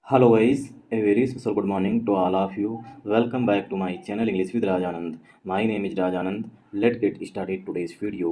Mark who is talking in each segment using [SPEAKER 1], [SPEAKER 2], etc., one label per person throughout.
[SPEAKER 1] Hello guys, a very special good morning to all of you. Welcome back to my channel English with Rajanand. My name is Rajanand. Let's get started today's video.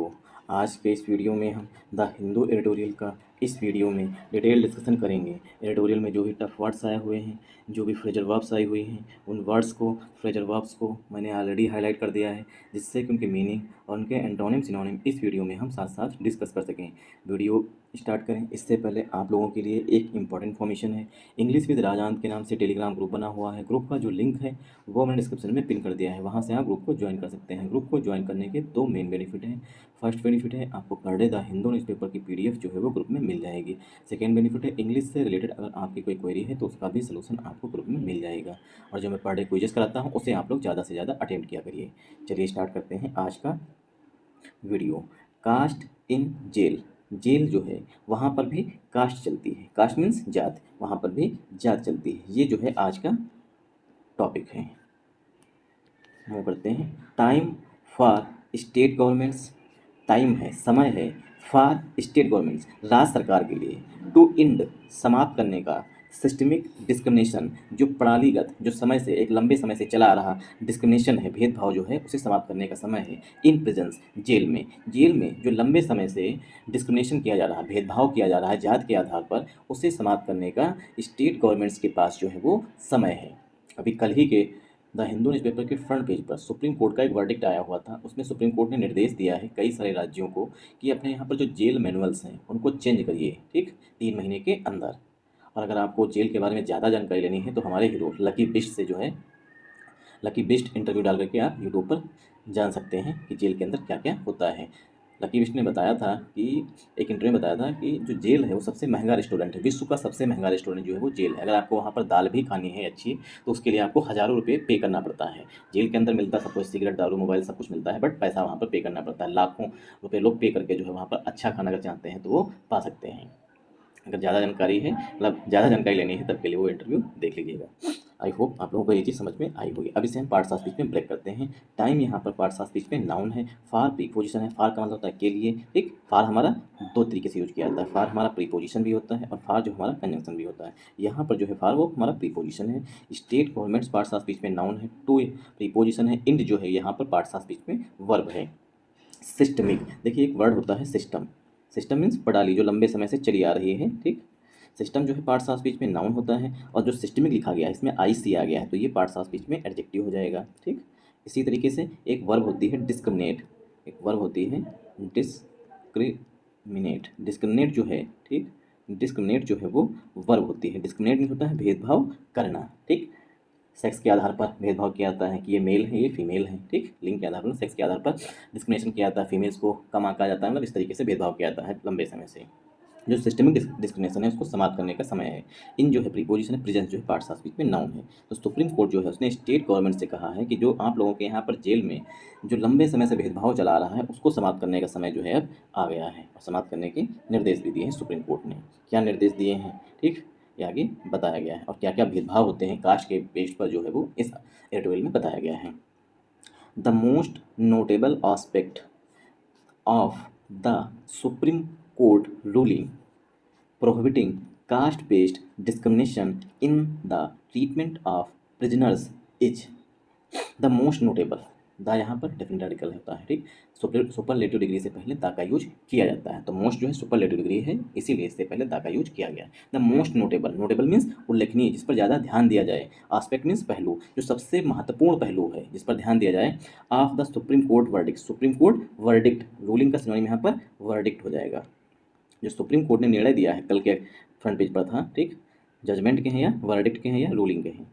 [SPEAKER 1] आज के इस video में हम the Hindu editorial का इस video में detail discussion करेंगे। Editorial में जो भी टफ वर्ड्स आए हुए हैं, जो भी फ्रेजर वर्ब्स आई हुई हैं, उन वर्ड्स को फ्रेजर वर्ब्स को मैंने ऑलरेडी हाईलाइट कर दिया है, जिससे कि उनके मीनिंग और उनके एंटोनिम सिनोनिम इस वीडियो में हम साथ साथ डिस्कस कर सकें। वीडियो स्टार्ट करें इससे पहले आप लोगों के लिए एक इंपॉर्टेंट इन्फॉर्मेशन है। इंग्लिश विद राजांत के नाम से टेलीग्राम ग्रुप बना हुआ है। ग्रुप का जो लिंक है वो मैंने डिस्क्रिप्शन में पिन कर दिया है, वहाँ से आप ग्रुप को ज्वाइन कर सकते हैं। ग्रुप को ज्वाइन करने के दो मेन बेनिफिट हैं। फर्स्ट बेनिफिट है आपको per day the Hindu newspaper की पीडीएफ जो है वो ग्रुप में मिल जाएगी। सेकेंड बेनिफिट है इंग्लिश से रिलेटेड अगर आपकी कोई क्वेरी है तो उसका भी सलूशन आपको ग्रुप में मिल जाएगा। और जो मैं पर डे क्विजेस कराता हूँ उसे आप लोग ज़्यादा से ज़्यादा अटेम्प्ट किया करिए। चलिए स्टार्ट करते हैं आज का video. Caste in jail. Jail जो है वहाँ पर भी कास्ट चलती है। कास्ट मीन्स जात, वहाँ पर भी जात चलती है। ये जो है आज का टॉपिक है। मूव करते हैं। Time for state governments. Time है, समय है, फॉर स्टेट गवर्नमेंट्स राज्य सरकार के लिए, टू इंड समाप्त करने का, सिस्टमिक डिस्क्रिमिनेशन जो प्रणालीगत जो समय से एक लंबे समय से चला आ रहा डिस्क्रिमिनेशन है, भेदभाव जो है उसे समाप्त करने का समय है। इन प्रेजेंस जेल में, जेल में जो लंबे समय से डिस्क्रिमिनेशन किया जा रहा है, भेदभाव किया जा रहा है जात के आधार पर, उसे समाप्त करने का स्टेट गवर्नमेंट्स के पास जो है वो समय है। अभी कल ही के द हिंदू न्यूज़पेपर के फ्रंट पेज पर सुप्रीम कोर्ट का एक वर्डिक्ट आया हुआ था। उसमें सुप्रीम कोर्ट ने निर्देश दिया है कई सारे राज्यों को कि अपने यहाँ पर जो जेल मैनुअल्स हैं उनको चेंज करिए, ठीक, 3 महीने के अंदर। और अगर आपको जेल के बारे में ज़्यादा जानकारी लेनी है तो हमारे हीरो लकी बिस्ट से जो है लकी बिस्ट इंटरव्यू डाल करके आप यूट्यूब पर जान सकते हैं कि जेल के अंदर क्या क्या होता है। लकी बिस्ट ने बताया था कि एक इंटरव्यू में बताया था कि जो जेल है वो सबसे महंगा रेस्टोरेंट है। विश्व का सबसे महंगा रेस्टोरेंट जो है वो जेल है। अगर आपको वहाँ पर दाल भी खानी है अच्छी तो उसके लिए आपको हज़ारों रुपये पे करना पड़ता है। जेल के अंदर मिलता सब कुछ, सिगरेट, दारू, मोबाइल सब कुछ मिलता है, बट पैसा वहाँ पर पे करना पड़ता है। लाखों रुपये लोग पे करके जो है वहाँ पर अच्छा खाना अगर चाहते हैं तो वो पा सकते हैं। अगर ज़्यादा जानकारी है, मतलब ज़्यादा जानकारी लेनी है, तब के लिए वो इंटरव्यू देख लीजिएगा। आई होप आप लोगों को ये चीज़ समझ में आई होगी। अब इसे हम पार्ट्स ऑफ स्पीच में ब्रेक करते हैं। टाइम यहाँ पर पार्ट्स ऑफ स्पीच में नाउन है। फार प्रीपोजिशन है। फार का मतलब होता है के लिए, ठीक। फार हमारा दो तरीके से यूज किया जाता है। फार हमारा प्रीपोजिशन भी होता है और फार जो हमारा कंजंक्शन भी होता है। यहाँ पर जो है फार वो हमारा प्रीपोजिशन है। State governments parts of speech में नाउन है। टू प्रीपोजिशन है। इंड जो है यहाँ पर पार्ट्स ऑफ स्पीच में वर्ब है। सिस्टमिक, देखिए एक वर्ड होता है सिस्टम। सिस्टम मीन्स प्रणाली जो लंबे समय से चली आ रही है, ठीक। सिस्टम जो है पार्ट्स ऑफ स्पीच में नाउन होता है और जो सिस्टमिक लिखा गया है इसमें आई सी आ गया है तो ये पार्ट्स ऑफ स्पीच में एडजेक्टिव हो जाएगा, ठीक। इसी तरीके से एक वर्ब होती है डिस्क्रिमिनेट। एक वर्ब होती है डिस्क्रिमिनेट। डिस्क्रिमिनेट जो है, ठीक, डिस्क्रिमिनेट जो है वो वर्ब होती है। डिस्क्रिमिनेट मीन्स होता है भेदभाव करना, ठीक। सेक्स के आधार पर भेदभाव किया जाता है कि ये मेल है ये फीमेल है, ठीक। लिंग के आधार पर, सेक्स के आधार पर डिस्क्रिमिनेशन किया जाता है। फीमेल्स को कम आंका जाता है, मतलब इस तरीके से भेदभाव किया जाता है लंबे समय से। जो सिस्टमिक डिस्क्रिमिनेशन है उसको समाप्त करने का समय है। इन जो है प्रीपोजिशन है। प्रेजेंस जो है पार्ट्स ऑफ स्पीच में नाउन है। तो सुप्रीम कोर्ट जो है उसने स्टेट गवर्नमेंट से कहा है कि जो आप लोगों के यहाँ पर जेल में जो लंबे समय से भेदभाव चला आ रहा है उसको समाप्त करने का समय जो है अब आ गया है। और समाप्त करने के निर्देश भी दिए हैं सुप्रीम कोर्ट ने। क्या निर्देश दिए हैं, ठीक, ये आगे बताया गया है। और क्या क्या भेदभाव होते हैं कास्ट के बेस पर जो है वो इस एडिटोरियल में बताया गया है। The most notable aspect of the supreme court ruling prohibiting caste-based discrimination in the treatment of prisoners is the most notable। The यहाँ पर डेफिनेट आर्टिकल होता है, ठीक। सुपरलेटिव डिग्री से पहले द का यूज किया जाता है। तो मोस्ट जो है सुपरलेटिव डिग्री है, इसीलिए इससे पहले द का यूज किया गया। The most notable, notable means उल्लेखनीय, जिस पर ज़्यादा ध्यान दिया जाए। आस्पेक्ट मीन्स पहलू, जो सबसे महत्वपूर्ण पहलू है जिस पर ध्यान दिया जाए। Of the supreme court verdict, supreme court verdict, ruling का सिनोनिम यहाँ पर वर्डिक्ट हो जाएगा। जो सुप्रीम कोर्ट ने निर्णय दिया है कल के फ्रंट पेज पर था, ठीक। जजमेंट के हैं या वर्डिक्ट के हैं या रूलिंग के हैं।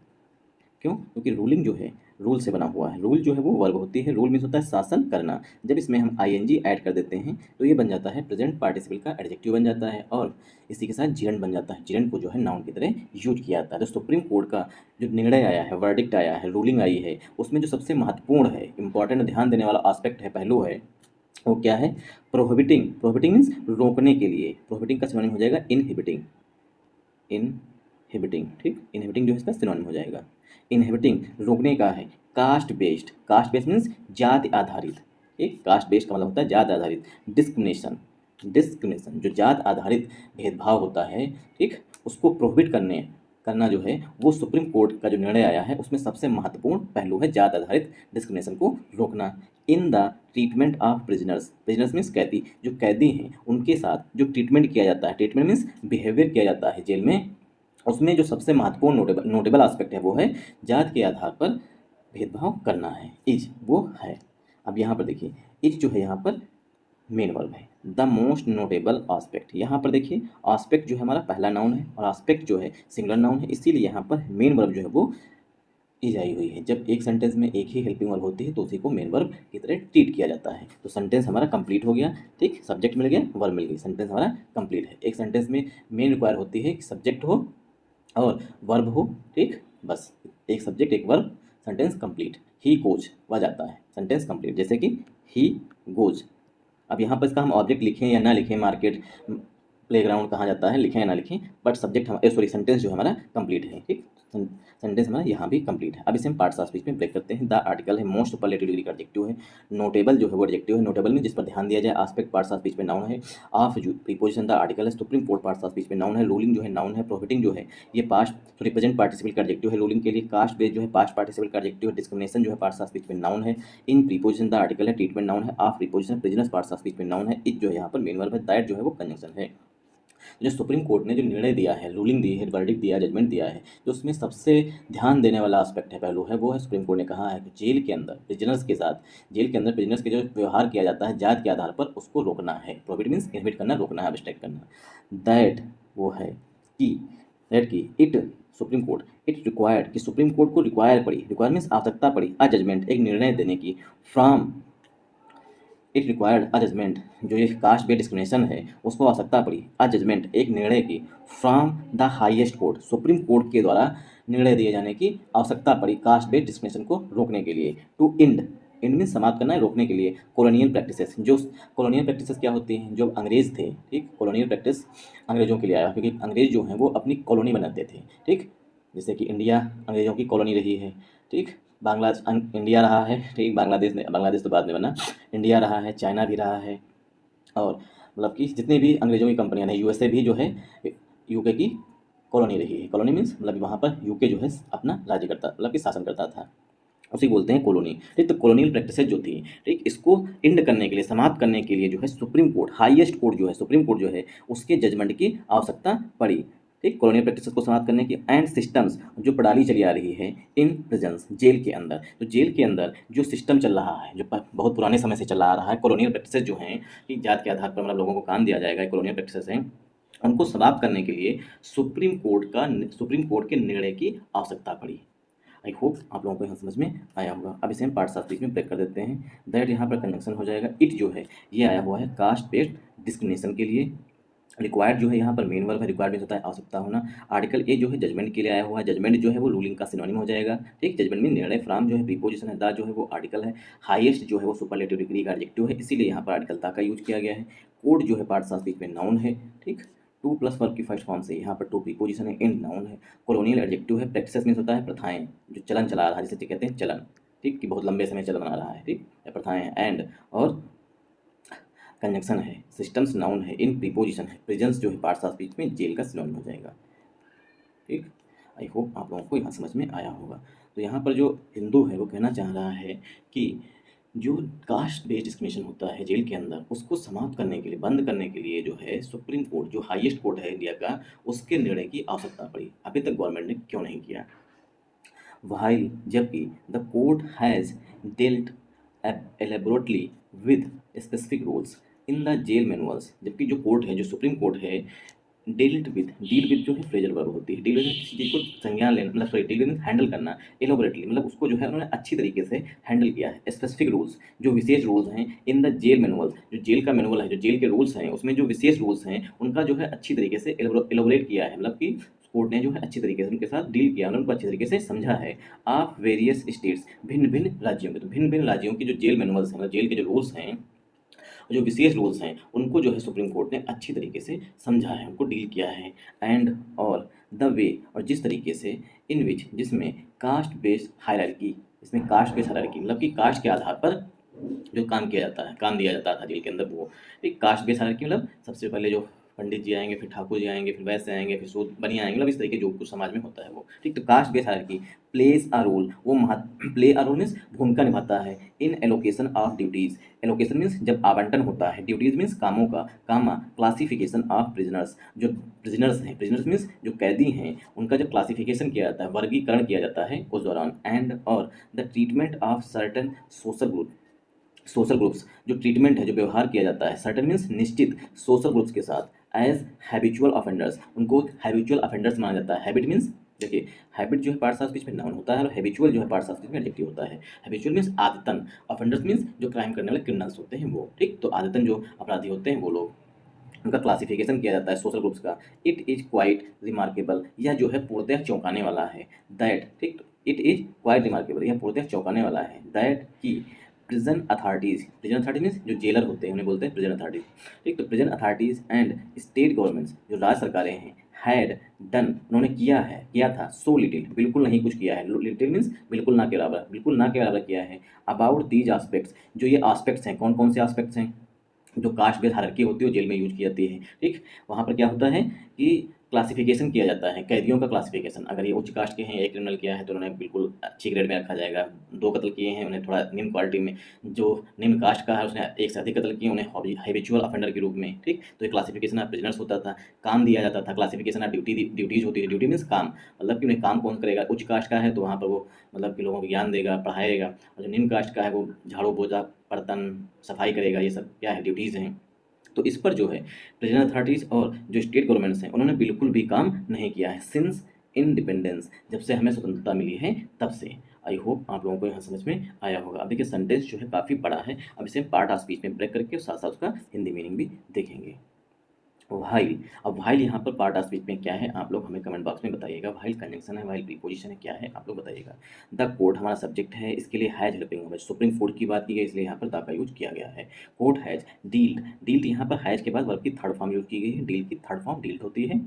[SPEAKER 1] क्यों? क्योंकि रूलिंग जो है रूल से बना हुआ है। रूल जो है वो वर्ब होती है। रूल मीन्स होता है शासन करना। जब इसमें हम आईएनजी ऐड कर देते हैं तो ये बन जाता है प्रेजेंट पार्टिसिपल का एडजेक्टिव बन जाता है और इसी के साथ जिरंड बन जाता है। जिरंड को जो है नाउन की तरह यूज किया जाता है। तो सुप्रीम कोर्ट का जो निर्णय आया है, वर्डिक्ट आया है, रूलिंग आई है, उसमें जो सबसे महत्वपूर्ण है, इंपॉर्टेंट ध्यान देने वाला आस्पेक्ट है, पहलू है, वो क्या है? प्रोहिबिटिंग। प्रोहिबिटिंग मीन्स रोकने के लिए। प्रोहिबिटिंग का सिनोनिम हो जाएगा इनहिबिटिंग। इनहिबिटिंग, ठीक। इनहिबिटिंग जो है इसका सिनोनिम हो जाएगा। इनहिबिटिंग रोकने का है। Caste based, caste based means जाति आधारित, ठीक। कास्ट बेस्ड का मतलब होता है जाति आधारित। डिस्क्रिमिनेशन, डिस्क्रिमिनेशन जो जात आधारित भेदभाव होता है, ठीक, उसको प्रोहिबिट करने करना जो है वो सुप्रीम कोर्ट का जो निर्णय आया है उसमें सबसे महत्वपूर्ण पहलू है जात आधारित डिस्क्रिमिनेशन को रोकना। In the treatment of prisoners, prisoners means कैदी, जो कैदी हैं उनके साथ जो ट्रीटमेंट किया जाता है, ट्रीटमेंट मीन्स बिहेवियर किया जाता है जेल में, उसमें जो सबसे महत्वपूर्ण नोटेबल आस्पेक्ट है वो है जात के आधार पर भेदभाव करना है, इज वो है। अब यहाँ पर देखिए इज जो है यहाँ पर मेन वर्ब है। द मोस्ट नोटेबल आस्पेक्ट, यहाँ पर देखिए आस्पेक्ट जो है हमारा पहला नाउन है और आस्पेक्ट जो है सिंगुलर नाउन है, इसीलिए यहाँ पर मेन वर्ब जो है वो इज आई हुई है। जब एक सेंटेंस में एक ही हेल्पिंग वर्ब होती है तो उसी को मेन वर्ब की तरह ट्रीट किया जाता है। तो सेंटेंस हमारा कंप्लीट हो गया, ठीक, सब्जेक्ट मिल गया, वर्ब मिल गई, सेंटेंस हमारा कंप्लीट है। एक सेंटेंस में मेन रिक्वायर होती है कि सब्जेक्ट हो और वर्ब हो, ठीक, बस एक सब्जेक्ट एक verb, sentence complete. He goes, वह जाता है, सेंटेंस कंप्लीट। जैसे कि ही गोज, अब यहाँ पर इसका हम ऑब्जेक्ट लिखें या ना लिखें, मार्केट प्लेग्राउंड कहाँ जाता है, लिखें या ना लिखें, बट सब्जेक्ट हम सॉरी सेंटेंस जो हमारा कंप्लीट है, ठीक, सेंटेंस हमारा यहाँ भी कंप्लीट है। अब इसे हम पार्ट्स ऑफ स्पीच में ब्रेक करते हैं। द आर्टिकल है, मोस्ट सुपरलेटिव डिग्री का एडजेक्टिव है। नोटेबल जो है वो एडजेक्टिव है, नोटेबल में जिस पर ध्यान दिया जाए। आस्पेक्ट पार्ट्स ऑफ स्पीच में नाउन है। ऑफ जो प्रीपोजिशन द आर्टिकल है। Supreme court parts of speech में नाउन है। रूलिंग जो है नाउन है। प्रोफिटिंग जो है ये पास्ट रिप्रेजेंट पार्टिसिपल का एडजेक्टिव है रूलिंग के लिए। कास्ट बेस्ड जो है पास्ट पार्टिसिपल का एडजेक्टिव है। डिस्क्रिमिनेशन जो है पार्ट्स ऑफ स्पीच में नाउन है। इन प्रीपोजिशन द आर्टिकल है, ट्रीटमेंट नाउन है। Of preposition prisoners parts of speech में नाउन है। इट जो है यहाँ पर मेन वर्ब है। दैट जो है वो कंजंक्शन है। जो सुप्रीम कोर्ट ने जो निर्णय दिया है, रूलिंग दी है, वर्डिक्ट दिया है, जजमेंट दिया है, जो उसमें सबसे ध्यान देने वाला एस्पेक्ट है, पहलू है, वो है सुप्रीम कोर्ट ने कहा है कि जेल के अंदर प्रिजनर्स के साथ, जेल के अंदर प्रिजनर्स के जो व्यवहार किया जाता है जात के आधार पर, उसको रोकना है। प्रोहिबिट मीन्स इनहिबिट करना, रोकना है, अब्स्ट्रैक्ट करना। दैट वो है कि, दैट की it supreme court, it required कि सुप्रीम कोर्ट को रिक्वायर पड़ी, रिक्वायर मीन्स आवश्यकता पड़ी, अ जजमेंट एक निर्णय देने की, from it required a judgment, जो ये कास्ट बेस्ड डिस्क्रिमिनेशन है उसको आवश्यकता पड़ी, अ जजमेंट एक निर्णय की, from the highest court supreme court के द्वारा निर्णय दिए जाने की आवश्यकता पड़ी कास्ट बेस्ड डिस्क्रिमिनेशन को रोकने के लिए। टू इंड, इंड मीन समाप्त करना है, रोकने के लिए। कॉलोनियल प्रैक्टिसेस, जो कॉलोनियल प्रैक्टिसेस क्या होती हैं, जो अंग्रेज थे, ठीक, कॉलोनियल प्रैक्टिस अंग्रेजों के लिए आया, क्योंकि अंग्रेज जो हैं वो अपनी कॉलोनी बनाते थे, ठीक, जैसे कि इंडिया अंग्रेजों की कॉलोनी रही है, ठीक, इंडिया रहा है, ठीक, बांग्लादेश तो बाद में बना, इंडिया रहा है, चाइना भी रहा है, और मतलब कि जितने भी अंग्रेजों की कंपनियां हैं, यूएसए भी जो है यूके की कॉलोनी रही है। कॉलोनी मीन्स मतलब वहाँ पर यूके जो है अपना राज्य करता, मतलब कि शासन करता था, उसी बोलते हैं कॉलोनी, ठीक। तो कॉलोनियल प्रैक्टिसेस जो थी, ठीक, इसको इंड करने के लिए, समाप्त करने के लिए जो है सुप्रीम कोर्ट, हाईएस्ट कोर्ट जो है सुप्रीम कोर्ट जो है उसके जजमेंट की आवश्यकता पड़ी, ठीक, कॉलोनियल प्रैक्टिसेस को समाप्त करने की। एंड सिस्टम्स, जो प्रणाली चली आ रही है इन प्रिजन्स, जेल के अंदर, तो जेल के अंदर जो सिस्टम चल रहा है, जो बहुत पुराने समय से चला आ रहा है, कॉलोनियल प्रैक्टिसेस जो हैं कि जात के आधार पर मतलब लोगों को काम दिया जाएगा, कॉलोनियल प्रैक्टिसेस हैं, उनको समाप्त करने के लिए सुप्रीम कोर्ट के निर्णय की आवश्यकता पड़ी। आई होप आप लोगों को यहाँ समझ में आया होगा। अब इसे हम पार्ट्स ऑफ स्पीच में ब्रेक कर देते हैं। दैट यहाँ पर कंजंक्शन हो जाएगा। इट जो है ये आया हुआ है कास्ट बेस्ड डिस्क्रिमिनेशन के लिए। रिक्वायर्ड जो है यहाँ पर मेन वर्ब है, रिक्वायर्ड मीन्स होता है आवश्यकता होना। आर्टिकल ए जो है जजमेंट के लिए आया हुआ है, जजमेंट जो है वो रूलिंग का सिनोनिम हो जाएगा, ठीक, जजमेंट में निर्णय। फ्रॉम जो है प्रीपोजिशन है, द जो है वो आर्टिकल है, हाईएस्ट जो है वो सुपरलेटिव डिग्री का एडजेक्टिव है, इसीलिए यहाँ पर आर्टिकल ता का यूज किया गया है। कोड जो है पार्ट्स ऑफ स्पीच में नाउन है, ठीक, टू प्लस वर्ब की फर्स्ट फॉर्म से यहाँ पर टू प्रीपोजिशन है, इंड नाउन है, कॉलोनियल एडजेक्टिव है, प्रैक्टिसेस मीन्स होता है प्रथाएं, जो चलन चला रहा है, जिसे कहते हैं चलन, ठीक, कि बहुत लंबे समय चलन बना रहा है, ठीक, या प्रथाएं। एंड और कंजंक्शन है, सिस्टम्स नाउन है, इन प्रीपोजिशन है, प्रेजेंस जो है पार्ट्स ऑफ स्पीच में जेल का सिनोनिम हो जाएगा, ठीक। आई होप आप लोगों को यहाँ समझ में आया होगा। तो यहाँ पर जो हिंदू है वो कहना चाह रहा है कि जो कास्ट बेस्ड डिस्क्रिमिनेशन होता है जेल के अंदर, उसको समाप्त करने के लिए, बंद करने के लिए जो है सुप्रीम कोर्ट, जो हाईएस्ट कोर्ट है इंडिया का, उसके निर्णय की आवश्यकता पड़ी। अभी तक गवर्नमेंट ने क्यों नहीं किया? while जबकि the court has dealt elaborately with specific rules in the jail manuals, जबकि जो कोर्ट है, जो सुप्रीम कोर्ट है, डील विद जो है फ्रेजल वर्ब होती है, डील विद किसी चीज़ को संज्ञान लेना, मतलब सॉरी, डील विद हैंडल करना, एलोबरेटली मतलब उसको जो है उन्होंने अच्छी तरीके से हैंडल किया है। स्पेसिफिक रूल्स, जो विशेष रूल्स हैं, इन द जेल मैनुअल, जो जेल का मैनुअल है, जो जेल के रूल्स हैं, उसमें जो विशेष रूल्स हैं उनका जो है अच्छी तरीके से एलोबरेट किया है, मतलब कि कोर्ट ने जो है अच्छी तरीके से उनके साथ डील किया, उनको अच्छी तरीके से समझा है। ऑफ वेरियस स्टेट्स, भिन्न भिन्न राज्यों के, तो भिन्न भिन्न राज्यों की जो जेल मैनुअल्स हैं, मतलब जेल के जो रूल्स हैं, जो विशेष रूल्स हैं, उनको जो है सुप्रीम कोर्ट ने अच्छी तरीके से समझा है, उनको डील किया है। एंड और द वे, और जिस तरीके से, इन विच जिसमें कास्ट बेस्ड हायरार्की, इसमें कास्ट बेस्ड हायरार्की मतलब कि कास्ट के आधार पर जो काम किया जाता है, काम दिया जाता था जेल के अंदर, वो एक कास्ट बेस्ड हायरार्की मतलब सबसे पहले जो पंडित जी आएंगे, फिर ठाकुर जी आएंगे, फिर वैश्य आएंगे, फिर सूद बनिया आएंगे, मतलब इस तरीके जो कुछ समाज में होता है वो, ठीक। तो caste based hierarchy place a role, वो प्ले अ रोल मीन्स भूमिका निभाता है in allocation of duties. Allocation means जब आवंटन होता है, ड्यूटीज मीन्स कामों का, कामा क्लासिफिकेशन ऑफ प्रिजनर्स, जो प्रिजनर्स हैं, प्रिजनर्स मीन्स जो कैदी हैं, उनका जब क्लासिफिकेशन किया जाता है, वर्गीकरण किया जाता है उस दौरान, एंड और the treatment of certain social group, social groups जो ट्रीटमेंट है, जो व्यवहार किया जाता है, सर्टन मीन्स निश्चित सोशल ग्रुप्स के साथ, एज हैबिचुअल ऑफेंडर्स, उनको हैबिचुअल ऑफेंडर्स माना जाता है। हैबिट मीन्स देखिए, हैबिट जो है पार्ट्स ऑफ स्पीच में नाउन होता है और हैबिचुअल जो है पार्ट्स ऑफ स्पीच में एडजेक्टिव होता है। हैबिचुअल मीन्स आदतन, ऑफेंडर्स मीन्स जो क्राइम करने वाले क्रिमिनल्स होते हैं वो, ठीक। तो आदतन जो अपराधी होते हैं वो लोग, उनका क्लासिफिकेशन किया जाता है सोशल ग्रुप्स का। इट इज क्वाइट रिमार्केबल, यह जो है पूर्णतः चौंकाने वाला है, दैट, ठीक। इट इज क्वाइट रिमार्केबल, यह पूर्णतः चौंकाने वाला है, दैट की prison authorities, prison authorities means जो जेलर होते हैं उन्हें बोलते हैं प्रिजन अथॉरिटीज, ठीक। तो prison authorities and state governments, जो राज्य सरकारें हैं, हैड डन, उन्होंने किया था, सो लिटिल, बिल्कुल नहीं कुछ किया है, लिटिल मीन्स बिल्कुल ना के बराबर, बिल्कुल ना के बराबर किया है, अबाउट दीज आस्पेक्ट्स, जो ये आस्पेक्ट्स हैं, कौन कौन से आस्पेक्ट्स हैं, जो कास्ट बेस्ड हायरार्की होती है वो जेल में यूज की जाती है, ठीक। वहाँ पर क्या होता है कि क्लासिफिकेशन किया जाता है, कैदियों का क्लासिफिकेशन, अगर ये उच्च कास्ट के हैं, एक क्रिमिनल किया है तो उन्हें बिल्कुल अच्छी ग्रेड में रखा जाएगा, दो कत्ल किए हैं उन्हें थोड़ा निम्न क्वालिटी में, जो निम्न कास्ट का है उसने एक से अधिक कत्ल किए उन्हें हैबिचुअल ऑफेंडर के रूप में, ठीक। तो ये क्लासिफिकेशन ऑफ प्रिजनर्स होता था। काम दिया जाता था, क्लासिफिकेशन ऑफ ड्यूटीज होती है, ड्यूटी मीन्स काम, मतलब कि उन्हें काम कौन करेगा, उच्च कास्ट का है तो वहाँ पर वो मतलब कि लोगों को ज्ञान देगा, पढ़ाएगा, और जो निम्न कास्ट का है वो झाड़ू पोछा बर्तन सफाई करेगा, ये सब क्या है, ड्यूटीज़ हैं। तो इस पर जो है प्रेजेंट अथॉरिटीज़ और जो स्टेट गवर्नमेंट्स हैं उन्होंने बिल्कुल भी काम नहीं किया है सिंस इंडिपेंडेंस, जब से हमें स्वतंत्रता मिली है तब से। आई होप आप लोगों को यहाँ समझ में आया होगा। अब देखिए सेंटेंस जो है काफ़ी बड़ा है, अब इसे पार्ट ऑफ स्पीच में ब्रेक करके साथ साथ उसका हिंदी मीनिंग भी देखेंगे। व्हाइल, अब व्हाइल यहाँ पर पार्ट ऑफ स्पीच में क्या है आप लोग हमें कमेंट बॉक्स में बताइएगा। व्हाइल कंजंक्शन है, व्हाइल प्रीपोजिशन है, क्या है आप लोग बताइएगा। द कोर्ट हमारा सब्जेक्ट है, इसके लिए has helping verb, supreme court की बात की गई इसलिए यहाँ पर द का यूज किया गया है। कोर्ट हैज डील्ड, डील्ड यहाँ पर हैज के बाद वर्ब की थर्ड फॉर्म यूज की गई है, डील की थर्ड फॉर्म डील्ड होती है।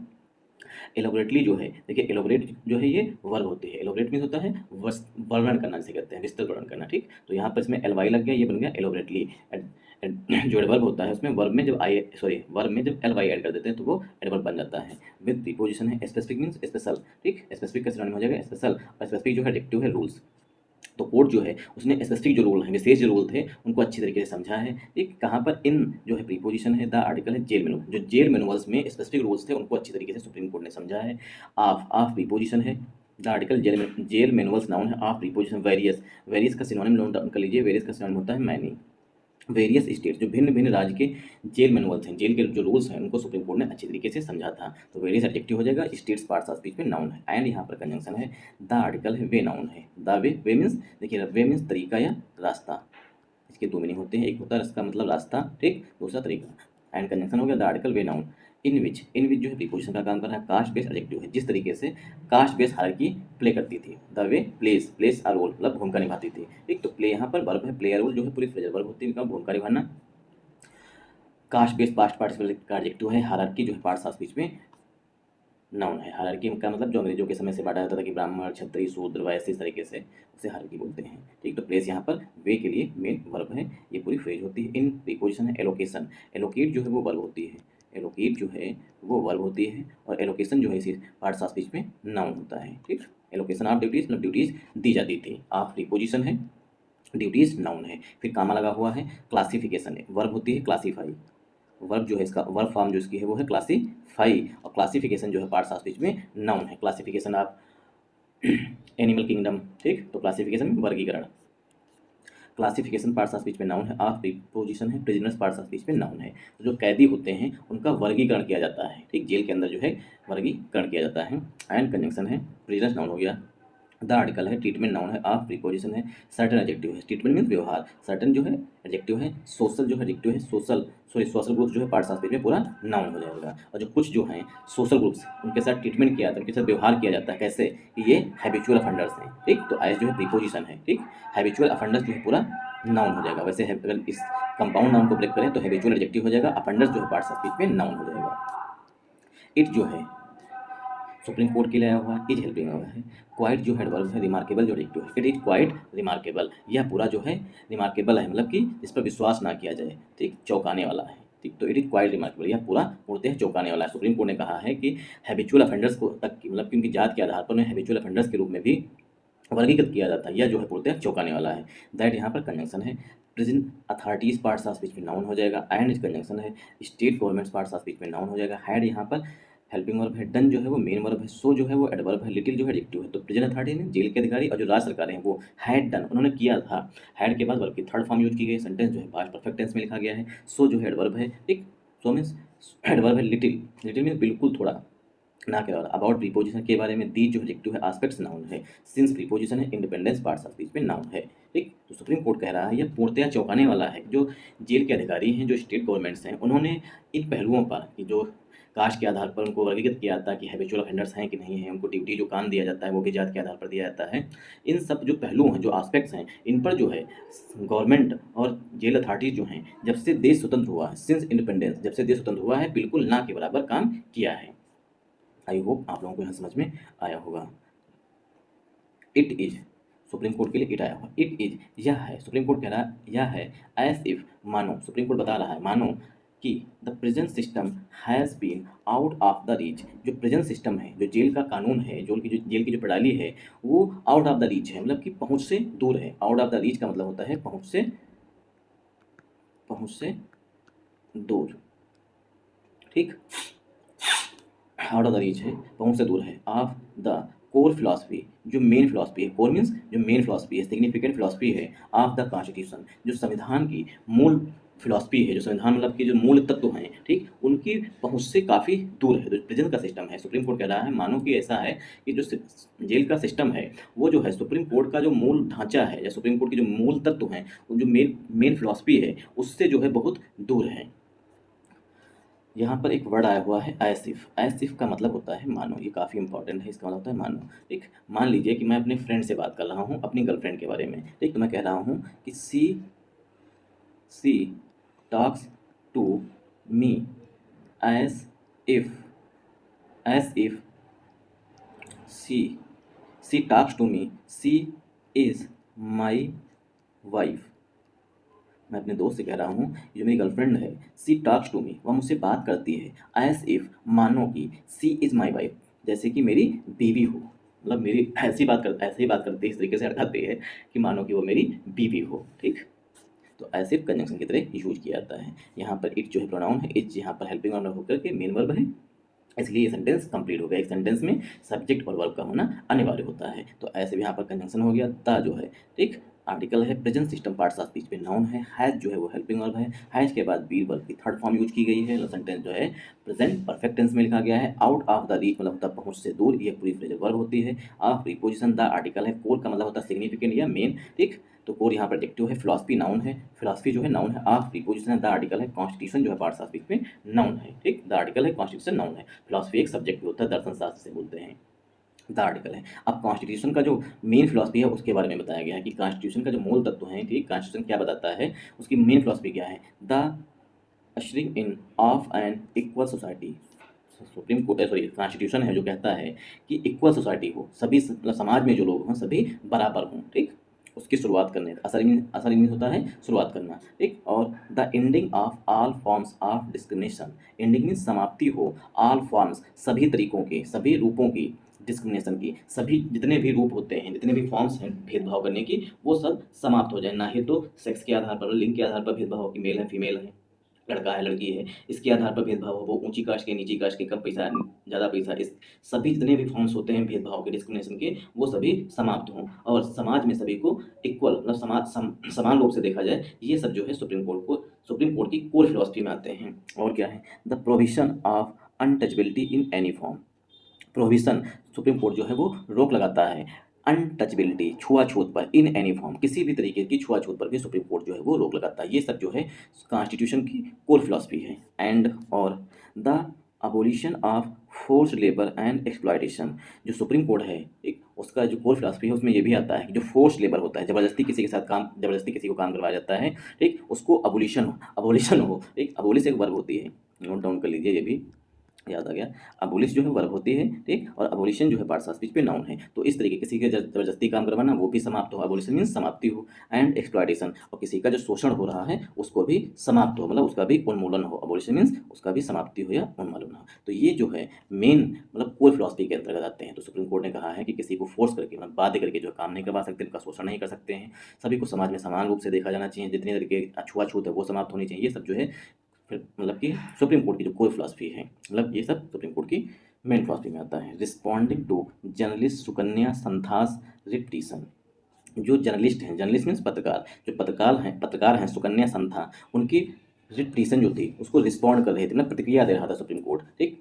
[SPEAKER 1] एलोबरेटली जो है, देखिए एलोबरेट जो है ये वर्ब होती है, एलोबरेट मीन्स होता है वर्णन करना जिसे कहते हैं, विस्तृत वर्णन करना, ठीक। तो यहाँ पर इसमें एल वाई लग गया, ये बन गया एलोबरेटली। जो एडवर्ब होता है उसमें वर्ब में जब वर्ब में जब एल वाई ऐड कर देते हैं तो वो एडवर्ब बन जाता है। विद प्रीपोजिशन है, स्पेसिफिक मीन्स स्पेशल, ठीक। स्पेसिफिक का सिनोनिम हो जाएगा स्पेशल, और स्पेसिफिक जो है एडजेक्टिव है रूल्स। तो कोर्ट जो है उसने स्पेसिफिक जो रूल हैं, विशेष जो रूल थे उनको अच्छी तरीके से समझा है, ठीक। कहाँ पर इन जो है प्रीपोजिशन है, द आर्टिकल है जेल मेनू, जो जेल मैनुअल्स में स्पेसिफिक रूल्स थे उनको अच्छी तरीके से सुप्रीम कोर्ट ने समझा है। ऑफ प्रीपोजिशन है, the article jail manuals noun है, ऑफ प्रीपोजिशन वेरियस, वेरियस का सिनोनिम नोट डाउन कर लीजिए, वेरियस का सिनोनिम होता है मैनी। वेरियस स्टेट, जो भिन्न भिन्न राज्य के जेल मैनुअल्स हैं, जेल के जो रूल्स हैं उनको सुप्रीम कोर्ट ने अच्छी तरीके से समझा था। तो वेरियस एडजेक्टिव हो जाएगा, स्टेट्स पार्ट्स ऑफ स्पीच में नाउन है, एंड यहाँ पर कंजंक्शन है, द आर्टिकल है, वे नाउन है। द वे मीन्स देखिए, वे मीन्स तरीका या रास्ता, इसके दो मीनिंग होते हैं, एक होता है इसका मतलब रास्ता, ठीक, दूसरा तरीका। एंड कंजंक्शन हो गया द आर्टिकल वे नाउन। इन विच जो है प्रीपोजिशन का काम कर रहा है, कास्ट बेस्ड एडजेक्टिव है, जिस तरीके से कास्ट बेस्ड हायरार्की प्ले करती थी। The way plays a role, मतलब भूमिका निभाती थी, ठीक। तो प्ले यहाँ पर वर्ब है, प्ले अ रोल जो है पूरी फ्रेजल वर्ब होती है, इनका भूमिका निभाना। कास्ट बेस्ड पास्ट पार्टिसिपल का एडजेक्टिव है, हायरार्की जो है पार्ट्स ऑफ स्पीच में नाउन है। हायरार्की का मतलब जो अंग्रेजों के समय से बांटा जाता था कि ब्राह्मण क्षत्रिय शूद्र वैसे इस तरीके से उसे हायरार्की बोलते हैं, ठीक। तो प्लेस यहाँ पर वे के लिए मेन वर्ब है, ये पूरी फ्रेज होती है। इन प्रीपोजिशन है एलोकेशन, एलोकेट जो है वो वर्ब होती है, एलोकेट जो है वो वर्ब होती है, और एलोकेशन जो है इसी पार्ट्स ऑफ स्पीच में नाउन होता है, ठीक। एलोकेशन ऑफ ड्यूटीज, मतलब ड्यूटीज दी जाती थी। ऑफ प्रीपोजिशन है, ड्यूटीज नाउन है, फिर कामा लगा हुआ है, क्लासिफिकेशन है, वर्ब होती है क्लासीफाई, वर्ब जो है इसका वर्ब फॉर्म जो इसकी है वो है क्लासीफाई, और क्लासिफिकेशन जो है पार्ट्स ऑफ स्पीच में नाउन है। क्लासिफिकेशन ऑफ एनिमल किंगडम, ठीक। तो क्लासिफिकेशन में वर्गीकरण, क्लासिफिकेशन पार्ट्स ऑफ स्पीच में नाउन है। ऑफ प्रीपोजिशन है, प्रिजनर्स पार्ट्स ऑफ स्पीच में नाउन है। तो जो कैदी होते हैं उनका वर्गीकरण किया जाता है, ठीक, जेल के अंदर जो है वर्गीकरण किया जाता है। एंड कंजंक्शन है, प्रिजनर्स नाउन हो गया, द आर्टिकल है, ट्रीटमेंट नाउन है, ऑफ प्रीपोजिशन है, सर्टन एडजेक्टिव है, ट्रीटमेंट मीन्स व्यवहार, सर्टन जो है एडजेक्टिव है, सोशल जो है एडजेक्टिव है, सोशल ग्रुप्स जो है पार्ट्स ऑफ स्पीच में पूरा नाउन हो जाएगा। और जो कुछ जो हैं सोशल ग्रुप्स उनके साथ ट्रीटमेंट किया जाता है, उनके साथ व्यवहार किया जाता है, कैसे कि ये हैबिचुअल अफेंडर्स हैं, ठीक। तो एज जो है प्रीपोजिशन है, ठीक, हैबिचुअल अफेंडर्स जो है पूरा नाउन हो जाएगा। वैसे अगर इस कंपाउंड नाउन को ब्रेक करें तो हैबिचुअल एडजेक्टिव हो जाएगा, अफेंडर्स जो है पार्ट्स ऑफ स्पीच में नाउन हो जाएगा। इट जो है सुप्रीम कोर्ट के लिए आया हुआ है, इज हेल्पिंग हुआ है। क्वाइट जो है वर्ब है, रिमार्केबल जो एडजेक्टिव है, इट इज क्वाइट रिमार्केबल, यह पूरा जो है रिमार्केबल है, मतलब कि इस पर विश्वास ना किया जाए, ठीक, चौंकाने वाला है, ठीक, तो इट इज़ क्वाइट रिमार्केबल, यह पूर्णतः चौंकाने वाला है। सुप्रीम कोर्ट ने कहा है कि हैबिचुअल ऑफेंडर्स को तक की मतलब कि उनकी जात के आधार पर उन्हें हैबिचुअल ऑफेंडर्स के रूप में भी वर्गीकृत किया जाता है। यह जो है पूर्णतः चौंकाने वाला है। दैट यहाँ पर कंजंक्शन है, present authorities parts of speech में नाउन हो जाएगा। एंड इस कंजंक्शन है, state governments parts of speech में नाउन हो जाएगा। हैड यहाँ पर हेल्पिंग वर्ब है, डन जो है वो मेन वर्ब है, सो जो है वो एडवर्ब है, लिटिल जो है एडजेक्टिव है। तो प्रेजेंट अथॉरिटी ने जेल के अधिकारी और जो राज्य सरकारें हैं वो हैड डन, उन्होंने किया था। हैड के बाद वर्ब की थर्ड फॉर्म यूज की गई, सेंटेंस जो है पास्ट परफेक्ट टेंस में लिखा गया है। सो जो है एडवर्ब है, ठीक, सो मीन्स एडवर्ब है, लिटिल, लिटिल मीन्स बिल्कुल थोड़ा, ना के बराबर। अबाउट प्रीपोजिशन के बारे में, दी जो एडजेक्टिव है, एस्पेक्ट्स नाउन है। सिंस प्रीपोजिशन है, इंडिपेंडेंस पार्ट्स ऑफ स्पीच में नाउन है। ठीक, तो सुप्रीम कोर्ट कह रहा है यह पूर्णतया चौंकाने वाला है। जो जेल के अधिकारी हैं, जो स्टेट गवर्नमेंट्स हैं, उन्होंने इन पहलुओं पर कि जो कास्ट के आधार पर उनको वर्गीकृत किया जाता है कि हैबिचुअल ऑफेंडर्स हैं कि नहीं हैं, उनको ड्यूटी जो काम दिया जाता है वो भी जात के आधार पर दिया जाता है। इन सब जो पहलू हैं, जो एस्पेक्ट्स हैं, इन पर जो है गवर्नमेंट और जेल अथॉरिटीज जो हैं, जब से देश स्वतंत्र हुआ है, सिंस इंडिपेंडेंस, जब से देश स्वतंत्र हुआ है, बिल्कुल ना के बराबर काम किया है। आई होप आप लोगों को यहाँ समझ में आया होगा। इट इज, सुप्रीम कोर्ट के लिए इट आया होगा। इट इज, यह है, सुप्रीम कोर्ट कह रहा है यह है, एज इफ, मानो, सुप्रीम कोर्ट बता रहा है मानो कि the present system has been out of the reach, जो प्रेजेंट सिस्टम है, जो जेल का कानून है, जेल की जो प्रणाली है, वो आउट ऑफ द रीच है, मतलब कि पहुंच से दूर है। आउट ऑफ द रीच का मतलब होता है पहुंच से दूर, ठीक, आउट ऑफ द रीच है, पहुंच से दूर है। ऑफ द कोर फिलॉसफी, जो मेन फिलॉसफी है, कोर मीन्स जो मेन फिलॉसफी है, सिग्निफिकेंट फिलॉसफी है ऑफ द कॉन्स्टिट्यूशन, जो संविधान की मूल फिलॉसफी है, जो संविधान मतलब कि जो मूल तत्व हैं, ठीक, उनकी पहुंच से काफ़ी दूर है। जो प्रेजेंट का सिस्टम है, सुप्रीम कोर्ट कह रहा है मानो कि ऐसा है कि जो जेल का सिस्टम है, वो जो है सुप्रीम कोर्ट का जो मूल ढांचा है, या सुप्रीम कोर्ट के जो मूल तत्व हैं, जो मेन फिलॉसफी है, उससे जो है बहुत दूर है। यहाँ पर एक वर्ड आया हुआ है एसिफ। एसिफ का मतलब होता है मानो, ये काफ़ी इंपॉर्टेंट है, इसका मतलब होता है मानो। ठीक, मान लीजिए कि मैं अपने फ्रेंड से बात कर रहा हूँ, अपनी गर्लफ्रेंड के बारे में, ठीक, तो मैं कह रहा हूँ कि she talks to me as if she talks to me, she is my wife. मैं अपने दोस्त से कह रहा हूँ, जो मेरी गर्लफ्रेंड है, सी टॉक्स टू मी, वह मुझसे बात करती है एज इफ़, मानो कि सी इज़ माई वाइफ, जैसे कि मेरी बीवी हो, मतलब मेरी ऐसी ही बात करती है, इस तरीके से अटकाती है कि मानो कि वो मेरी बीवी हो। ठीक, तो ऐसे कंजंक्शन की तरह यूज किया जाता है। यहाँ पर इट जो है प्रोनाउन है, इट यहाँ पर हेल्पिंग वर्ब होकर के मेन वर्ब है, इसलिए ये सेंटेंस कंप्लीट हो गया। एक सेंटेंस में सब्जेक्ट और वर्ब का होना अनिवार्य होता है। तो ऐसे भी यहाँ पर कंजंक्शन हो गया। द जो है, ठीक, आर्टिकल है, present system parts of speech में नाउन है। हैज जो है वो हेल्पिंग वर्ब है, हैज के बाद बी वर्ब की थर्ड फॉर्म यूज की गई है। सेंटेंस जो है प्रेजेंट परफेक्ट टेंस में लिखा गया है। आउट ऑफ द रीच मतलब होता है पहुंच से दूर, ये पूरी फ्रेजल वर्ब होती है। ऑफ प्रीपोजिशन, द आर्टिकल है, कोर का मतलब होता है सिग्निफिकेंट या मेन, ठीक, तो कोर यहाँ पर एडजेक्टिव है। फिलॉसफी नाउन है, फिलॉसफी जो है नाउन है। ऑफ प्रीपोजिशन है, द आर्टिकल है। कॉन्स्टिट्यूशन जो है पार्ट्स ऑफ स्पीच में नाउन है, ठीक, द आर्टिकल है, कॉन्स्टिट्यूशन नाउन है। फिलॉसफी एक सब्जेक्ट भी होता है, दर्शन शास्त्र से बोलते हैं, द आर्टिकल है। अब कॉन्स्टिट्यूशन का जो मेन फिलॉसफी है उसके बारे में बताया गया है कि कॉन्स्टिट्यूशन का जो मूल तत्व है, ठीक, कॉन्स्टिट्यूशन क्या बताता है, उसकी मेन फिलॉसफी क्या है, the ushering in of an equal society. Supreme court sorry constitution है जो कहता है कि इक्वल सोसाइटी हो, सभी मतलब समाज में जो लोग हों सभी बराबर हों, ठीक, उसकी शुरुआत करने, असर मीन होता है शुरुआत करना, ठीक, और the ending of all forms of discrimination, ending mean समाप्ति हो, ऑल फॉर्म्स सभी तरीकों के, सभी रूपों की, डिस्क्रिमिनेशन की, सभी जितने भी रूप होते हैं, जितने भी फॉर्म्स हैं भेदभाव करने की, वो सब समाप्त हो जाए। ना ही तो सेक्स के आधार पर, लिंग के आधार पर भेदभाव हो कि मेल है फीमेल है, लड़का है लड़की है, इसके आधार पर भेदभाव हो, वो ऊंची कास्ट के नीची कास्ट के, कम पैसा ज़्यादा पैसा, इस सभी जितने भी फॉर्म्स होते हैं भेदभाव के, डिस्क्रिमिनेशन के, वो सभी समाप्त हों और समाज में सभी को इक्वल मतलब समान रूप से देखा जाए। ये सब जो है सुप्रीम कोर्ट की कोर फिलॉसफी में आते हैं। और क्या है, the provision of untouchability in any form. Provision, supreme court जो है वो रोक लगाता है अनटचबिलिटी, छुआछूत पर, इन एनी फॉर्म, किसी भी तरीके की छुआछूत पर भी सुप्रीम कोर्ट जो है वो रोक लगाता है। ये सब जो है कॉन्स्टिट्यूशन की कोर फिलॉसफी है। एंड और the abolition of force labour and exploitation, जो सुप्रीम कोर्ट है एक, उसका जो कोर फिलॉसफी है उसमें ये भी आता है कि जो फोर्स लेबर होता है, जबरदस्ती किसी के साथ काम, जबरदस्ती किसी को काम करवाया जाता है, ठीक, उसको अबोलिशन हो, एक अबोलिश एक वर्ब होती है, नोट डाउन कर लीजिए ये भी, याद आ गया। अबोलिश जो है वर्ब होती है, ठीक, और अबोलिशन जो है पार्ट्स ऑफ स्पीच पे नाउन है। तो इस तरीके किसी के जबरदस्ती काम करवाना वो भी समाप्त हो, अबोलिशन मीन्स समाप्ति हो। एंड एक्सप्लॉयटेशन, और किसी का जो शोषण हो रहा है उसको भी समाप्त हो, मतलब उसका भी उन्मूलन हो, अबोलिशन मीन्स उसका भी समाप्ति हो या उन्मूलन हो। तो ये जो है मेन मतलब कोर फिलॉसफी के अंतर्गत आते हैं। तो सुप्रीम कोर्ट ने कहा है कि किसी को फोर्स करके मतलब बाध्य करके जो है काम नहीं करवा सकते, उनका शोषण नहीं कर सकते हैं। सभी को समाज में समान रूप से देखा जाना चाहिए, जितनी तरीके छुआछूत है वो समाप्त होनी चाहिए। ये सब जो है फिर मतलब कि सुप्रीम कोर्ट की जो कोर फिलॉसफी है, मतलब ये सब सुप्रीम कोर्ट की मेन फिलॉसफी में आता है। रिस्पॉन्डिंग टू जर्नलिस्ट सुकन्या संथास रिपटीशन, जो जर्नलिस्ट हैं, जर्नलिस्ट मीन्स पत्रकार, जो पत्रकार हैं सुकन्या संथा, उनकी रिपटीशन जो थी उसको रिस्पॉन्ड कर रहे थे, मतलब प्रतिक्रिया दे रहा था सुप्रीम कोर्ट, ठीक।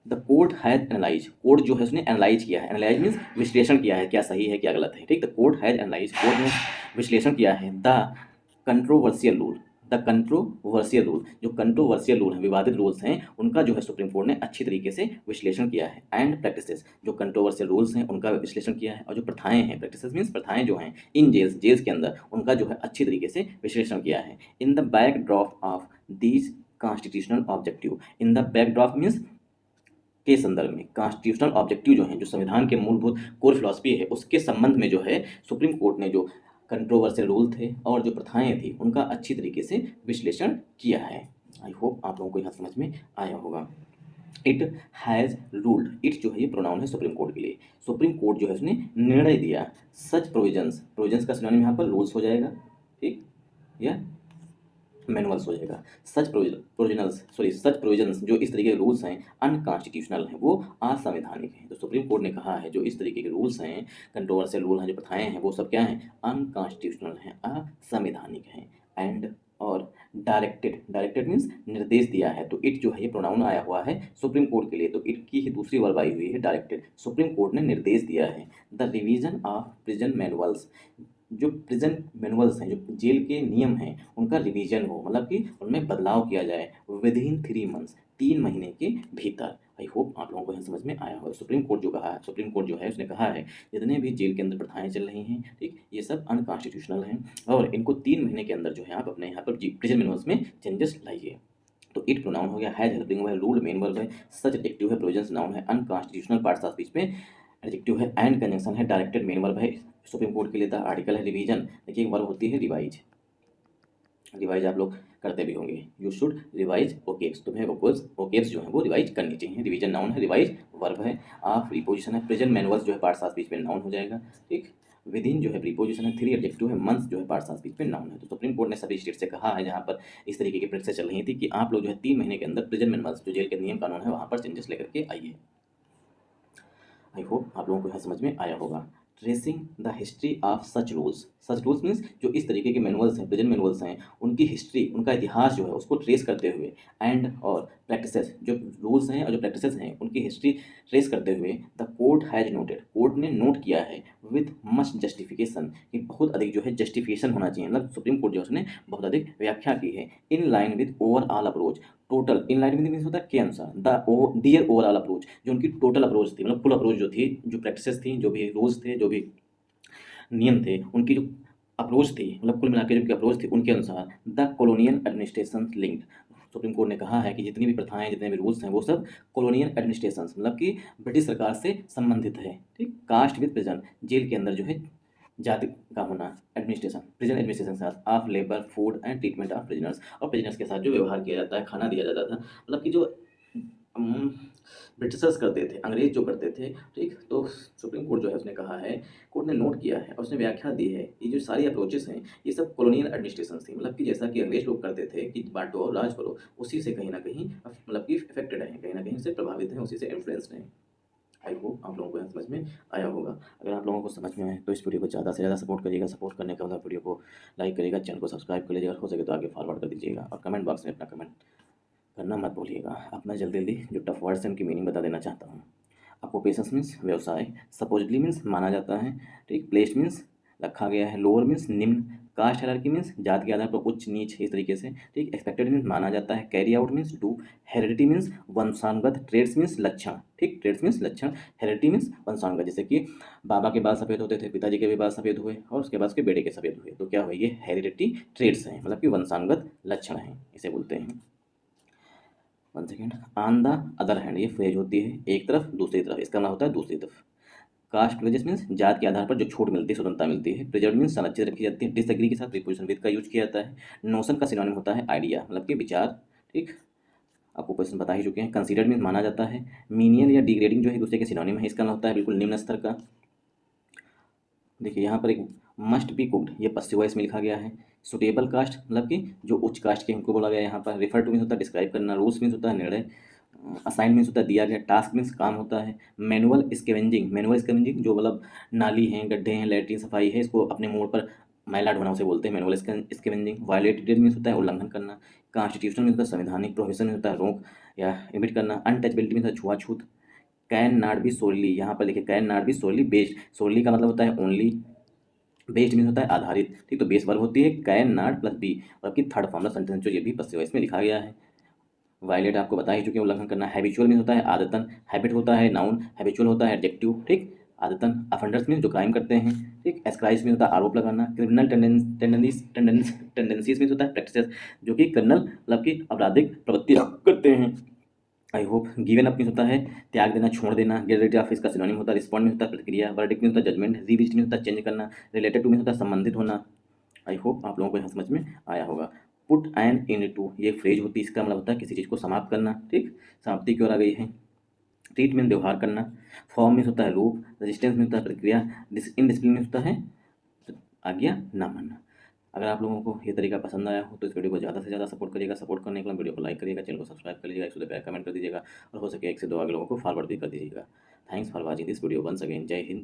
[SPEAKER 1] The court has analyse, court जो है उसने एनालाइज किया है, एनालाइज मीन्स विश्लेषण किया है, क्या सही है क्या गलत है, ठीक। The court has analyse, court ने विश्लेषण किया है the controversial rule, the controversial rule, जो कंट्रोवर्शियल रूल हैं, विवादित रूल्स हैं, उनका जो है सुप्रीम कोर्ट ने अच्छी तरीके से विश्लेषण किया है। एंड प्रैक्टिसेस, जो कंट्रोवर्शियल रूल्स हैं उनका विश्लेषण किया है, और जो प्रथाएं हैं, प्रैक्टिसेस मीन्स प्रथाएं जो हैं इन जेल्स के अंदर, उनका जो है अच्छी तरीके से विश्लेषण किया है। In the backdrop of these constitutional objective, in the backdrop means के संदर्भ में, कॉन्स्टिट्यूशनल ऑब्जेक्टिव जो हैं, जो संविधान के मूलभूत कोर फिलॉसफी है उसके संबंध में जो है सुप्रीम कोर्ट ने जो कंट्रोवर्शियल रूल थे और जो प्रथाएं थी उनका अच्छी तरीके से विश्लेषण किया है। आई होप आप लोगों को यहाँ समझ में आया होगा। इट हैज़ रूल्ड, इट जो है ये प्रोनाउन है सुप्रीम कोर्ट के लिए। सुप्रीम कोर्ट जो है उसने निर्णय दिया, सच प्रोविजंस, प्रोविजंस का सिनोनिम यहाँ पर रूल्स हो जाएगा, ठीक, या मैनुअल्स हो जाएगा। सच प्रोविजंस जो इस तरीके के रूल्स हैं अनकॉन्स्टिट्यूशनल हैं, वो असंवैधानिक हैं। तो सुप्रीम कोर्ट ने कहा है जो इस तरीके के रूल्स हैं, कंट्रोवर्शियल रूल हैं, जो प्रथाएं हैं, वो सब क्या हैं, अनकॉन्स्टिट्यूशनल हैं, असंवैधानिक हैं। एंड और डायरेक्टेड मीन्स निर्देश दिया है। तो इट जो है ये प्रोनाउन आया हुआ है सुप्रीम कोर्ट के लिए, तो इट की ही दूसरी वर्ब आई हुई है डायरेक्टेड। सुप्रीम कोर्ट ने निर्देश दिया है the revision of prison manuals, जो प्रिजन मैनुअल्स हैं, जो जेल के नियम हैं, उनका रिवीजन हो, मतलब कि उनमें बदलाव किया जाए विद इन 3 मंथ्स, 3 महीने के भीतर। आई होप आप लोगों को यहाँ समझ में आया होगा। सुप्रीम कोर्ट जो है उसने कहा है जितने भी जेल के अंदर प्रथाएं चल रही हैं, ठीक, ये सब अनकॉन्स्टिट्यूशनल हैं और इनको 3 महीने के अंदर जो है आप अपने यहाँ पर प्रिजन मैनुअल्स में चेंजेस लाइए। तो इट प्रोनाउन हो गया, हैज हेल्पिंग है, रूल्ड मेन वर्ब है, सच एडजेक्टिव है, प्रोविजंस नाउन है, अनकॉन्स्टिट्यूशनल पार्ट्स ऑफ स्पीच में एडजेक्टिव है, एंड कंजंक्शन है, डायरेक्टेड मेन वर्ब है सुप्रीम कोर्ट के लिए। द आर्टिकल है रिवीजन, देखिए वर्ब होती है रिवाइज, रिवाइज आप लोग करते भी होंगे, यू शुड रिवाइज ओकेब्स, तुम्हें ओकेब्स जो है वो रिवाइज करनी चाहिए। रिवीजन नाउन है, रिवाइज वर्ब है, आप प्रीपोजिशन है, प्रेजेंट मैनुअल्स जो है पार्ट्स ऑफ स्पीच में नाउन हो जाएगा, ठीक। विद इन जो है प्रीपोजिशन है, 3 एडजेक्टिव है, मंथ्स जो है पार्ट्स ऑफ स्पीच में नाउन है। तो सुप्रीम कोर्ट ने सभी स्टेट से कहा है जहाँ पर इस तरीके की प्रैक्टिस चल रही थी कि आप लोग जो है 3 महीने के अंदर प्रेजेंट मैनुअल्स जो जेल के नियम कानून है वहाँ पर चेंजेस लेकर के आइए। आई होप आप लोगों को यहाँ समझ में आया होगा। Tracing the history of such rules means जो इस तरीके के मैनुअल्स हैं, प्रेजेंट मैनुअल्स हैं, उनकी हिस्ट्री, उनका इतिहास जो है उसको ट्रेस करते हुए, एंड और प्रैक्टिसेस, जो रूल्स हैं और जो प्रैक्टिसेस हैं उनकी हिस्ट्री ट्रेस करते हुए, the court has noted, court ने नोट किया है विथ मच जस्टिफिकेशन, कि बहुत अधिक जो है जस्टिफिकेशन होना चाहिए, मतलब सुप्रीम कोर्ट जो है उसने बहुत अधिक व्याख्या की है, in line with overall approach, total in line with means होता है के अनुसार, दियर ओवरऑल अप्रोच, जो उनकी टोटल अप्रोच थी, मतलब फुल अप्रोच जो थी, जो प्रैक्टिसेस थी, जो भी रूल्स थे, जो भी नियम थे, उनकी जो अप्रोच थी, मतलब कुल मिलाकर जो उनकी अप्रोच थी उनके अनुसार the colonial administration linked, supreme court ने कहा है कि जितनी भी प्रथाएं, जितने भी रूल्स हैं वो सब कॉलोनियल एडमिनिस्ट्रेशन मतलब कि ब्रिटिश सरकार से संबंधित है, ठीक। कास्ट विद प्रिजन, जेल के अंदर जो है जाति का होना, एडमिनिस्ट्रेशन, प्रिजन एडमिनिस्ट्रेशन के साथ, of labour food and treatment of prisoners, और प्रिजनर्स के साथ जो व्यवहार किया जाता है, खाना दिया जाता था, मतलब कि जो ब्रिटिशर्स करते थे, अंग्रेज जो करते थे, ठीक। तो सुप्रीम कोर्ट जो है उसने कहा है, कोर्ट ने नोट किया है और उसने व्याख्या दी है, ये जो सारी अप्रोचेस हैं ये सब कॉलोनियल एडमिनिस्ट्रेशन थी, मतलब कि जैसा कि अंग्रेज लोग करते थे कि बांटो और राज करो, उसी से कहीं ना कहीं मतलब कि इफेक्टेड हैं, कहीं ना कहीं से प्रभावित हैं, उसी से इन्फ्लुएंस्ड हैं। आई होप आप लोगों को यहाँ समझ में आया होगा। अगर आप लोगों को समझ में आए तो इस वीडियो को ज़्यादा से ज़्यादा सपोर्ट करिएगा, सपोर्ट करने के बाद वीडियो को लाइक करिएगा, चैनल को सब्सक्राइब कर लीजिएगा, हो सके तो आगे फॉरवर्ड कर दीजिएगा, और कमेंट बॉक्स में अपना कमेंट करना मत भूलिएगा। अब मैं जल्दी जल्दी जो टफ वर्ड्स हैं उनकी मीनिंग बता देना चाहता हूँ। ऑक्यूपेशंस मीन्स व्यवसाय, सपोजिटली मीन्स माना जाता है, ठीक। प्लेस्ड मीन्स रखा गया है, लोअर मीन्स निम्न, कास्ट हायरार्की मीन्स जात के आधार पर उच्च नीच, इस तरीके से, ठीक। एक्सपेक्टेड मीन्स माना जाता है, carry out means do, heredity means वंशानुगत, ट्रेड्स मीन्स लक्षण, ठीक। ट्रेड्स मीन्स लक्षण, हेरिडिटी मीन्स वंशानुगत, जैसे कि बाबा के बाल सफ़ेद होते थे, पिताजी के भी बाल सफ़ेद हुए और उसके बाद उसके बेटे के सफ़ेद हुए, तो क्या हुए, ये हेरिडिटी ट्रेड्स हैं, मतलब कि वंशानुगत लक्षण हैं, इसे बोलते हैं। One second. On the other hand, ये फ्रेज होती है एक तरफ दूसरी तरफ, इसका मतलब होता है दूसरी तरफ। कास्ट प्रिविलेजेस मीन्स जात के आधार पर जो छूट मिलती है, स्वतंत्रता मिलती है। प्रिजर्व मीन्स संरक्षित रखी जाती है। डिसएग्री के साथ प्रीपोजिशन विद का यूज किया जाता है। नोशन का सिनोनिम होता है आइडिया, मतलब कि विचार। ठीक, आपको क्वेश्चन बता ही चुके हैं। कंसीडर्ड मीन्स माना जाता है। मीनियल या डिग्रेडिंग जो है दूसरे के सिनोनिम है, इसका मतलब होता है बिल्कुल निम्न स्तर का। देखिए यहाँ पर एक मस्ट बी कुक्ड, ये पश्चिम वॉइस में लिखा गया है। सुटेबल कास्ट मतलब कि जो उच्च कास्ट के उनको बोला गया है यहाँ पर। रेफर टू मीन्स होता है डिस्क्राइब करना। रूल्स मीन्स होता है निर्णय। असाइन मीन्स होता है दिया गया। टास्क मीन्स काम होता है। मैनुअल स्केवेंजिंग, मैनुअल स्केवेंजिंग जो मतलब नाली हैं, गड्ढे हैं, लैट्रिन सफाई है, इसको अपने मोड़ पर मैला ढोना उसे बोलते हैं मैनुअल स्केवेंजिंग। वायलेटेड मीन्स होता है उल्लंघन करना। कॉन्स्टिट्यूशन मीन्स होता है संवैधानिक। प्रोहिबिशन मीन्स होता है रोक या इमिट करना। अनटचबिलिटी मीन्स होता है छुआछूत। कैन नॉट बी सोली, यहाँ पर लिखे can not be solely based. Solely का मतलब होता है ओनली। बेस्ड मीन होता है आधारित। ठीक, तो बेस वर्ब होती है कैन नॉट प्लस बी, मतलब कि थर्ड फॉर्म सेंटेंस जो ये भी पश्चिम वॉइस में लिखा गया है। वायलेट आपको बता ही चुके हैं, उल्लंघन करना। हैबिचुअल मीन होता है आदतन। हैबिट होता है नाउन, हैबिचुअल होता है एडजेक्टिव। ठीक, आदतन। अफेंडर्स मीन जो क्राइम करते हैं। ठीक, एस्क्राइज मीन होता है आरोप लगाना। क्रिमिनल टेंडेंसीज मीन होता है प्रैक्टिसेस, जो कि क्रिमिनल मतलब कि आपराधिक प्रवृत्ति करते हैं। I hope. Given up means होता है त्याग देना, छोड़ देना। गेट रेडी ऑफ इसका सिनोनिम होता है रिस्पॉन्ड मीन्स होता है प्रतिक्रिया। वर्डिक्ट मीन्स होता है जजमेंट। रिविजिट मीन्स होता है चेंज करना। रिलेटेड टू मीन्स होता है संबंधित होना। आई होप आप लोगों को यहाँ समझ में आया होगा। पुट एन इन टू, ये फ्रेज होती है, इसका मतलब होता है किसी चीज़ को समाप्त करना। ठीक, समाप्ति की ओर आ गई है। ट्रीट मीन व्यवहार करना। फॉर्म मीन्स होता है रूप। रजिस्टेंस मीन्स होता है प्रतिक्रिया। इनडिसिप्लिन मीन्स होता है आज्ञा ना मानना। अगर आप लोगों को ये तरीका पसंद आया हो तो इस वीडियो को ज़्यादा से ज़्यादा सपोर्ट करिएगा। सपोर्ट करने के लिए वीडियो को लाइक करिएगा, चैनल को सब्सक्राइब कर लीजिएगा, 100 कमेंट कर दीजिएगा और हो सके 1 से 2 आगे लोगों को फॉरवर्ड भी कर दीजिएगा। Thanks for watching this video once again. जय हिंद।